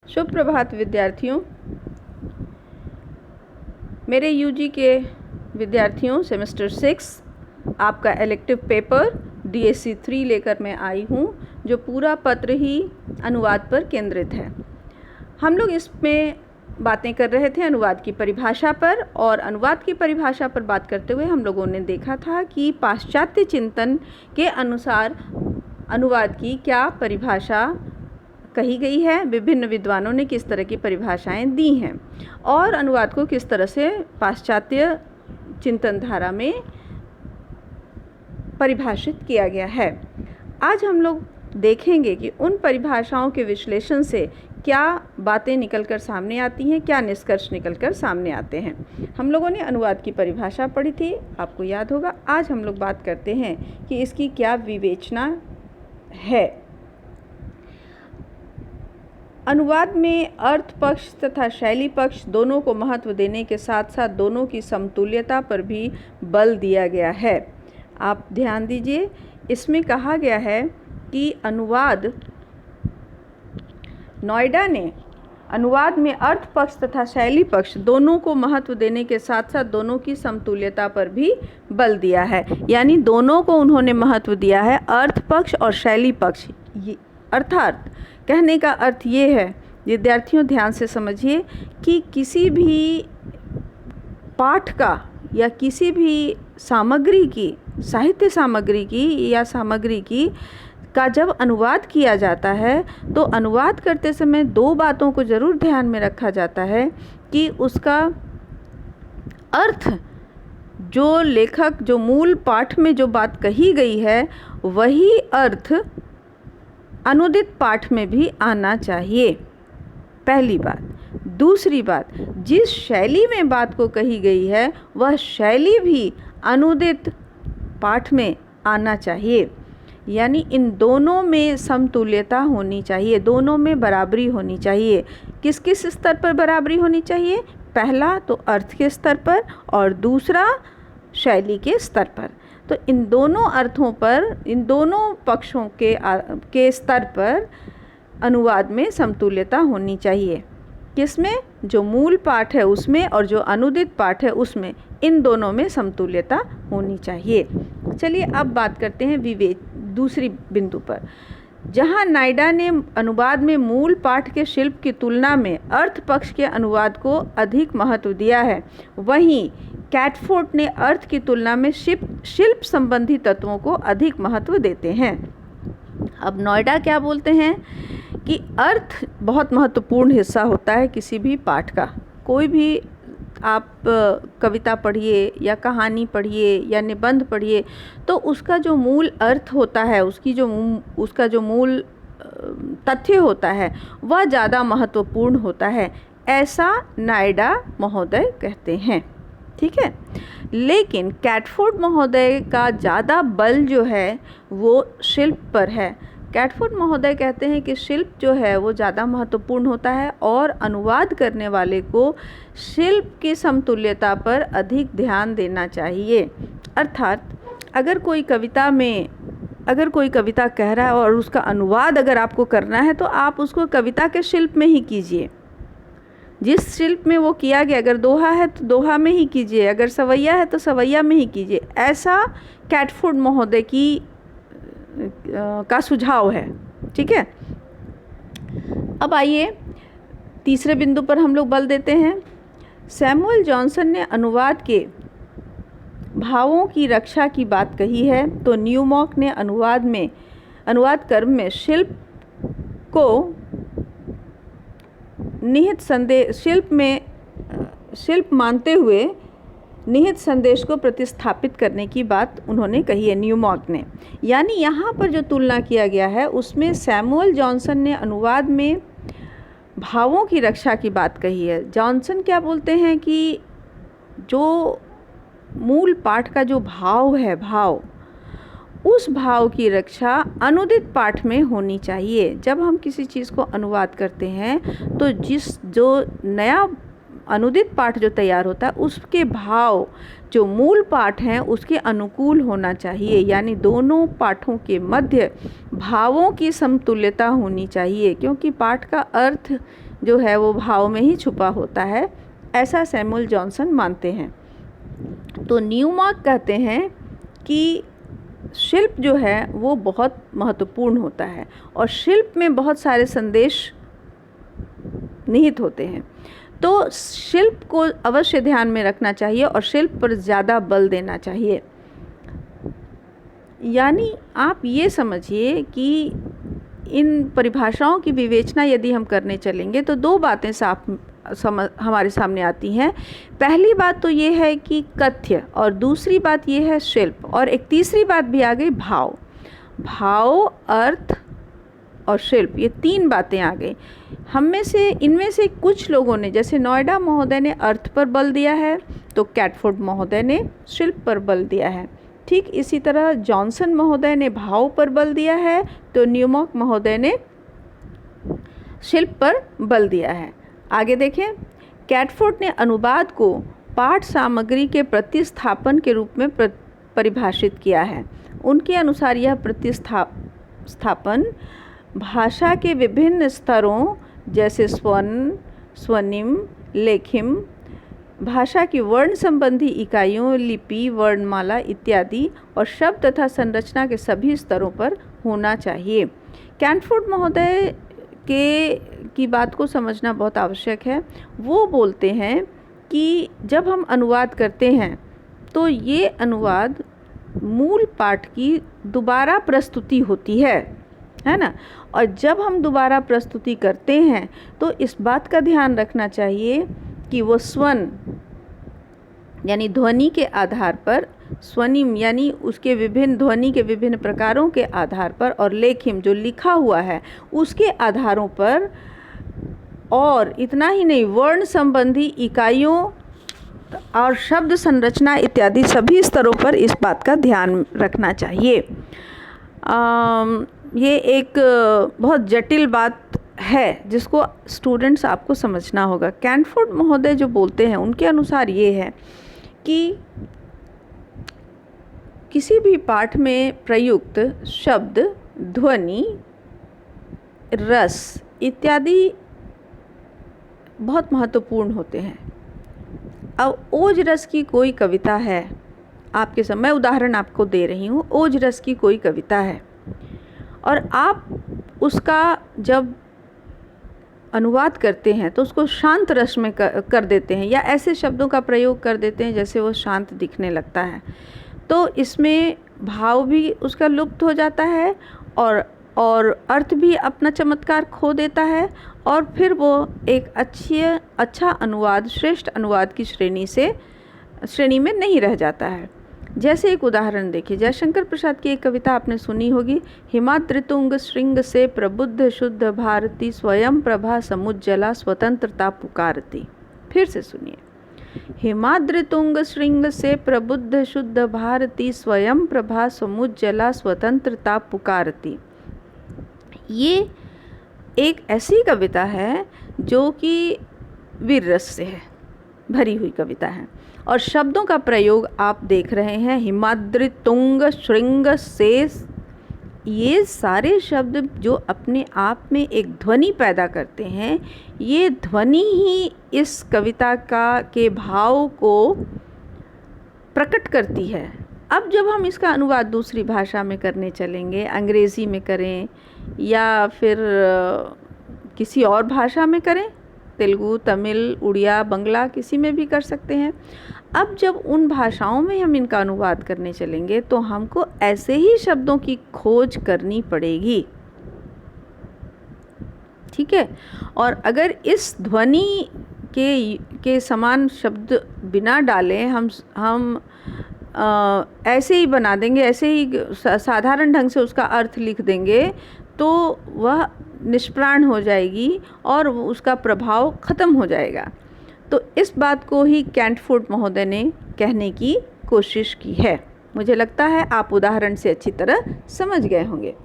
शुभ प्रभात विद्यार्थियों। मेरे यूजी के विद्यार्थियों, सेमेस्टर 6 आपका इलेक्टिव पेपर DSC 3 लेकर मैं आई हूँ, जो पूरा पत्र ही अनुवाद पर केंद्रित है। हम लोग इसमें बातें कर रहे थे अनुवाद की परिभाषा पर, और अनुवाद की परिभाषा पर बात करते हुए हम लोगों ने देखा था कि पाश्चात्य चिंतन के अनुसार अनुवाद की क्या परिभाषा कही गई है, विभिन्न विद्वानों ने किस तरह की परिभाषाएं दी हैं और अनुवाद को किस तरह से पाश्चात्य चिंतन धारा में परिभाषित किया गया है। आज हम लोग देखेंगे कि उन परिभाषाओं के विश्लेषण से क्या बातें निकलकर सामने आती हैं, क्या निष्कर्ष निकलकर सामने आते हैं। हम लोगों ने अनुवाद की परिभाषा पढ़ी थी, आपको याद होगा। आज हम लोग बात करते हैं कि इसकी क्या विवेचना है। अनुवाद में अर्थ पक्ष तथा शैली पक्ष दोनों को महत्व देने के साथ साथ दोनों की समतुल्यता पर भी बल दिया गया है। आप ध्यान दीजिए, इसमें कहा गया है कि नोएडा ने अनुवाद में अर्थ पक्ष तथा शैली पक्ष दोनों को महत्व देने के साथ साथ दोनों की समतुल्यता पर भी बल दिया है। यानी दोनों को उन्होंने महत्व दिया है, अर्थ पक्ष और शैली पक्ष। अर्थात कहने का अर्थ ये है, विद्यार्थियों ध्यान से समझिए, कि किसी भी पाठ का या किसी भी सामग्री की, साहित्य सामग्री की या सामग्री की का जब अनुवाद किया जाता है तो अनुवाद करते समय दो बातों को ज़रूर ध्यान में रखा जाता है कि उसका अर्थ, जो लेखक, जो मूल पाठ में जो बात कही गई है वही अर्थ अनुदित पाठ में भी आना चाहिए, पहली बात। दूसरी बात, जिस शैली में बात को कही गई है वह शैली भी अनुदित पाठ में आना चाहिए। यानी इन दोनों में समतुल्यता होनी चाहिए, दोनों में बराबरी होनी चाहिए। किस किस स्तर पर बराबरी होनी चाहिए? पहला तो अर्थ के स्तर पर और दूसरा शैली के स्तर पर। तो इन दोनों अर्थों पर, इन दोनों पक्षों के स्तर पर अनुवाद में समतुल्यता होनी चाहिए। किसमें? जो मूल पाठ है उसमें और जो अनुदित पाठ है उसमें, इन दोनों में समतुल्यता होनी चाहिए। चलिए अब बात करते हैं दूसरी बिंदु पर। जहां नायडा ने अनुवाद में मूल पाठ के शिल्प की तुलना में अर्थ पक्ष के अनुवाद को अधिक महत्व दिया है, वहीं कैटफोर्ड ने अर्थ की तुलना में शिल्प संबंधी तत्वों को अधिक महत्व देते हैं। अब नोएडा क्या बोलते हैं कि अर्थ बहुत महत्वपूर्ण हिस्सा होता है किसी भी पाठ का। कोई भी आप कविता पढ़िए या कहानी पढ़िए या निबंध पढ़िए, तो उसका जो मूल अर्थ होता है, उसका जो मूल तथ्य होता है वह ज़्यादा महत्वपूर्ण होता है, ऐसा नायडा महोदय कहते हैं। ठीक है, लेकिन कैटफोर्ड महोदय का ज़्यादा बल जो है वो शिल्प पर है। कैटफोर्ड महोदय कहते हैं कि शिल्प जो है वो ज़्यादा महत्वपूर्ण होता है और अनुवाद करने वाले को शिल्प की समतुल्यता पर अधिक ध्यान देना चाहिए। अर्थात अगर कोई कविता कह रहा है और उसका अनुवाद अगर आपको करना है तो आप उसको कविता के शिल्प में ही कीजिए, जिस शिल्प में वो किया गया। अगर दोहा है तो दोहा में ही कीजिए, अगर सवैया है तो सवैया में ही कीजिए। ऐसा कैटफोर्ड महोदय का सुझाव है। ठीक है, अब आइए तीसरे बिंदु पर हम लोग बल देते हैं। सैमुअल जॉनसन ने अनुवाद के भावों की रक्षा की बात कही है, तो न्यूमॉक ने अनुवाद कर्म में शिल्प को निहित संदेश, शिल्प मानते हुए निहित संदेश को प्रतिस्थापित करने की बात उन्होंने कही है, न्यूमॉक ने। यानी यहाँ पर जो तुलना किया गया है उसमें सैमुअल जॉनसन ने अनुवाद में भावों की रक्षा की बात कही है। जॉनसन क्या बोलते हैं कि जो मूल पाठ का जो भाव है, उस भाव की रक्षा अनुदित पाठ में होनी चाहिए। जब हम किसी चीज़ को अनुवाद करते हैं तो जो नया अनुदित पाठ जो तैयार होता है उसके भाव जो मूल पाठ हैं उसके अनुकूल होना चाहिए, यानी दोनों पाठों के मध्य भावों की समतुल्यता होनी चाहिए, क्योंकि पाठ का अर्थ जो है वो भाव में ही छुपा होता है, ऐसा सैमुअल जॉनसन मानते हैं। तो न्यूमार्क कहते हैं कि शिल्प जो है वो बहुत महत्वपूर्ण होता है और शिल्प में बहुत सारे संदेश निहित होते हैं, तो शिल्प को अवश्य ध्यान में रखना चाहिए और शिल्प पर ज़्यादा बल देना चाहिए। यानी आप ये समझिए कि इन परिभाषाओं की विवेचना यदि हम करने चलेंगे तो दो बातें साफ हमारे सामने आती हैं। पहली बात तो ये है कि कथ्य, और दूसरी बात ये है शिल्प, और एक तीसरी बात भी आ गई भाव। भाव, अर्थ और शिल्प, ये तीन बातें आ गई। इनमें से कुछ लोगों ने, जैसे नोएडा महोदय ने अर्थ पर बल दिया है, तो कैटफोर्ड महोदय ने शिल्प पर बल दिया है। ठीक इसी तरह जॉनसन महोदय ने भाव पर बल दिया है, तो न्यूमार्क महोदय ने शिल्प पर बल दिया है। आगे देखें, कैटफोर्ड ने अनुवाद को पाठ सामग्री के प्रतिस्थापन के रूप में परिभाषित किया है। उनके अनुसार यह प्रतिस्थापन भाषा के विभिन्न स्तरों जैसे स्वन, स्वनिम, लेखिम, भाषा की वर्ण संबंधी इकाइयों, लिपि, वर्णमाला इत्यादि और शब्द तथा संरचना के सभी स्तरों पर होना चाहिए। कैटफोर्ड महोदय की बात को समझना बहुत आवश्यक है। वो बोलते हैं कि जब हम अनुवाद करते हैं तो ये अनुवाद मूल पाठ की दोबारा प्रस्तुति होती है ना। और जब हम दोबारा प्रस्तुति करते हैं तो इस बात का ध्यान रखना चाहिए कि वो स्वन यानी ध्वनि के आधार पर, स्वनिम यानी उसके विभिन्न ध्वनि के विभिन्न प्रकारों के आधार पर, और लेखिम जो लिखा हुआ है उसके आधारों पर, और इतना ही नहीं, वर्ण संबंधी इकाइयों और शब्द संरचना इत्यादि सभी स्तरों पर इस बात का ध्यान रखना चाहिए। ये एक बहुत जटिल बात है जिसको स्टूडेंट्स आपको समझना होगा। कैटफोर्ड महोदय जो बोलते हैं उनके अनुसार ये है कि किसी भी पाठ में प्रयुक्त शब्द, ध्वनि, रस इत्यादि बहुत महत्वपूर्ण होते हैं। अब ओज रस की कोई कविता है आपके सामने, मैं उदाहरण आपको दे रही हूँ। ओज रस की कोई कविता है और आप उसका जब अनुवाद करते हैं तो उसको शांत रस में कर देते हैं, या ऐसे शब्दों का प्रयोग कर देते हैं जैसे वो शांत दिखने लगता है, तो इसमें भाव भी उसका लुप्त हो जाता है और अर्थ भी अपना चमत्कार खो देता है, और फिर वो एक अच्छा अनुवाद, श्रेष्ठ अनुवाद की श्रेणी में नहीं रह जाता है। जैसे एक उदाहरण देखिए, जयशंकर प्रसाद की एक कविता आपने सुनी होगी, हिमाद्रितुंग श्रृंग से प्रबुद्ध शुद्ध भारती, स्वयं प्रभा समुज्जला स्वतंत्रता पुकारती। फिर से सुनिए, हिमाद्रितुंग श्रृंग से प्रबुद्ध शुद्ध भारती, स्वयं प्रभा समुज्जला स्वतंत्रता पुकारती। ये एक ऐसी कविता है जो कि वीर रस से है भरी हुई कविता है, और शब्दों का प्रयोग आप देख रहे हैं, हिमाद्रितुंग श्रृंग से। ये सारे शब्द जो अपने आप में एक ध्वनि पैदा करते हैं, ये ध्वनि ही इस कविता के भाव को प्रकट करती है। अब जब हम इसका अनुवाद दूसरी भाषा में करने चलेंगे, अंग्रेज़ी में करें या फिर किसी और भाषा में करें, तेलुगु, तमिल, उड़िया, बंगला, किसी में भी कर सकते हैं। अब जब उन भाषाओं में हम इनका अनुवाद करने चलेंगे तो हमको ऐसे ही शब्दों की खोज करनी पड़ेगी, ठीक है। और अगर इस ध्वनि के समान शब्द बिना डालें हम ऐसे ही बना देंगे, ऐसे ही साधारण ढंग से उसका अर्थ लिख देंगे, तो वह निष्प्राण हो जाएगी और उसका प्रभाव ख़त्म हो जाएगा। तो इस बात को ही कैटफोर्ड महोदय ने कहने की कोशिश की है। मुझे लगता है आप उदाहरण से अच्छी तरह समझ गए होंगे।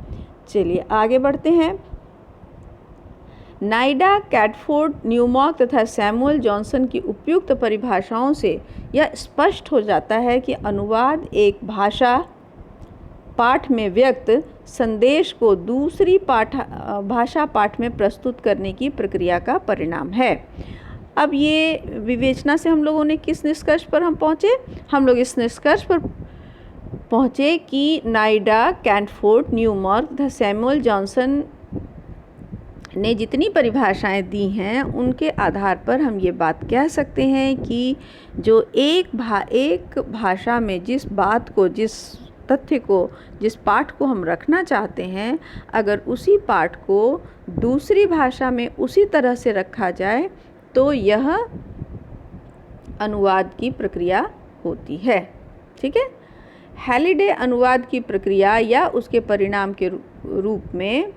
चलिए आगे बढ़ते हैं। नाइडा, कैटफोर्ड, न्यूमॉर्क तथा सैमुअल जॉनसन की उपयुक्त परिभाषाओं से यह स्पष्ट हो जाता है कि अनुवाद एक भाषा पाठ में व्यक्त संदेश को दूसरी भाषा पाठ में प्रस्तुत करने की प्रक्रिया का परिणाम है। अब ये विवेचना से हम लोगों ने किस निष्कर्ष पर हम पहुँचे? हम लोग इस निष्कर्ष पर पहुँचे कि नाइडा, कैटफोर्ड, न्यूमॉर्क तथा सैमुअल जॉनसन ने जितनी परिभाषाएं दी हैं उनके आधार पर हम ये बात कह सकते हैं कि जो एक भाषा में जिस बात को, जिस तथ्य को, जिस पाठ को हम रखना चाहते हैं, अगर उसी पाठ को दूसरी भाषा में उसी तरह से रखा जाए तो यह अनुवाद की प्रक्रिया होती है। ठीक है। हैलिडे अनुवाद की प्रक्रिया या उसके परिणाम के रूप में,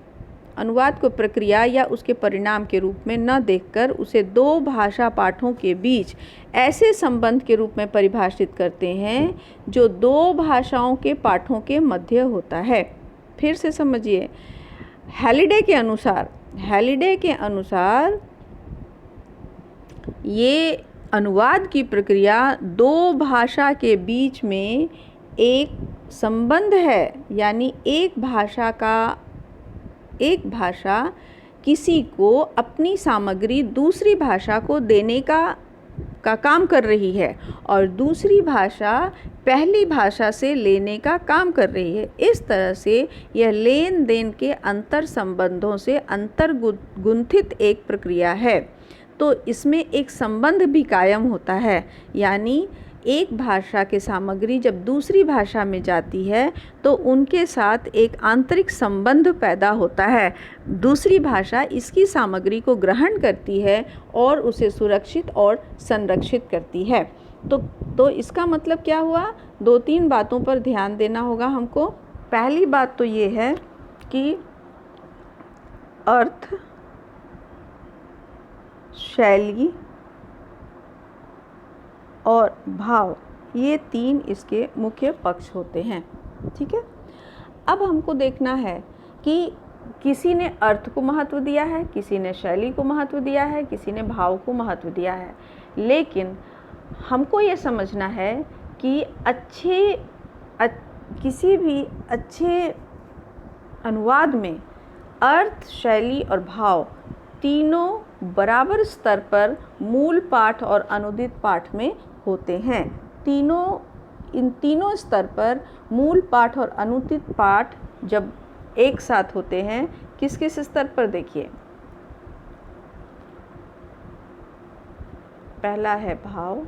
अनुवाद को प्रक्रिया या उसके परिणाम के रूप में न देखकर उसे दो भाषा पाठों के बीच ऐसे संबंध के रूप में परिभाषित करते हैं जो दो भाषाओं के पाठों के मध्य होता है। फिर से समझिए, हैलिडे के अनुसार ये अनुवाद की प्रक्रिया दो भाषा के बीच में एक संबंध है, यानी एक भाषा किसी को अपनी सामग्री दूसरी भाषा को देने का काम कर रही है और दूसरी भाषा पहली भाषा से लेने का काम कर रही है। इस तरह से यह लेन देन के अंतर संबंधों से अंतर्गुंथित एक प्रक्रिया है। तो इसमें एक संबंध भी कायम होता है, यानी एक भाषा की सामग्री जब दूसरी भाषा में जाती है तो उनके साथ एक आंतरिक संबंध पैदा होता है। दूसरी भाषा इसकी सामग्री को ग्रहण करती है और उसे सुरक्षित और संरक्षित करती है। तो इसका मतलब क्या हुआ? दो तीन बातों पर ध्यान देना होगा हमको। पहली बात तो ये है कि अर्थ, शैली और भाव, ये तीन इसके मुख्य पक्ष होते हैं। ठीक है। अब हमको देखना है कि किसी ने अर्थ को महत्व दिया है, किसी ने शैली को महत्व दिया है, किसी ने भाव को महत्व दिया है, लेकिन हमको ये समझना है कि किसी भी अच्छे अनुवाद में अर्थ, शैली और भाव तीनों बराबर स्तर पर मूल पाठ और अनुदित पाठ में होते हैं। इन तीनों स्तर पर मूल पाठ और अनुदित पाठ जब एक साथ होते हैं, किस किस स्तर पर देखिए। पहला है भाव,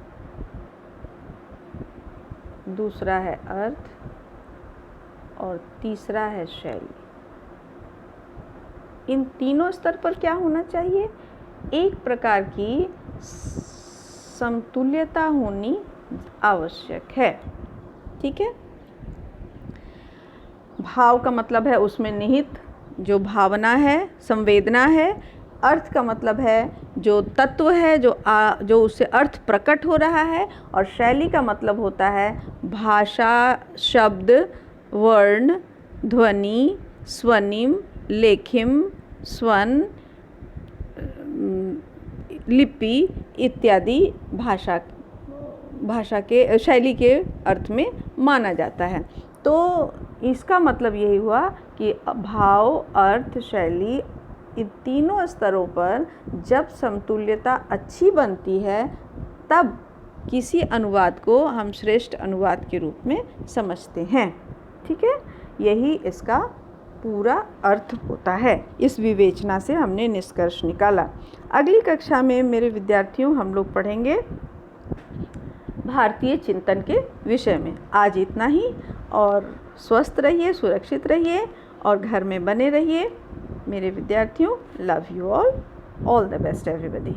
दूसरा है अर्थ और तीसरा है शैली। इन तीनों स्तर पर क्या होना चाहिए? एक प्रकार की समतुल्यता होनी आवश्यक है। ठीक है। भाव का मतलब है उसमें निहित जो भावना है, संवेदना है। अर्थ का मतलब है जो तत्व है, जो उससे अर्थ प्रकट हो रहा है। और शैली का मतलब होता है भाषा, शब्द, वर्ण, ध्वनि, स्वनिम, लेखिम, स्वन, लिपि इत्यादि भाषा के शैली के अर्थ में माना जाता है। तो इसका मतलब यही हुआ कि भाव, अर्थ, शैली, इन तीनों स्तरों पर जब समतुल्यता अच्छी बनती है तब किसी अनुवाद को हम श्रेष्ठ अनुवाद के रूप में समझते हैं। ठीक है। यही इसका पूरा अर्थ होता है। इस विवेचना से हमने निष्कर्ष निकाला। अगली कक्षा में मेरे विद्यार्थियों हम लोग पढ़ेंगे भारतीय चिंतन के विषय में। आज इतना ही, और स्वस्थ रहिए, सुरक्षित रहिए और घर में बने रहिए। मेरे विद्यार्थियों, love you all the best everybody.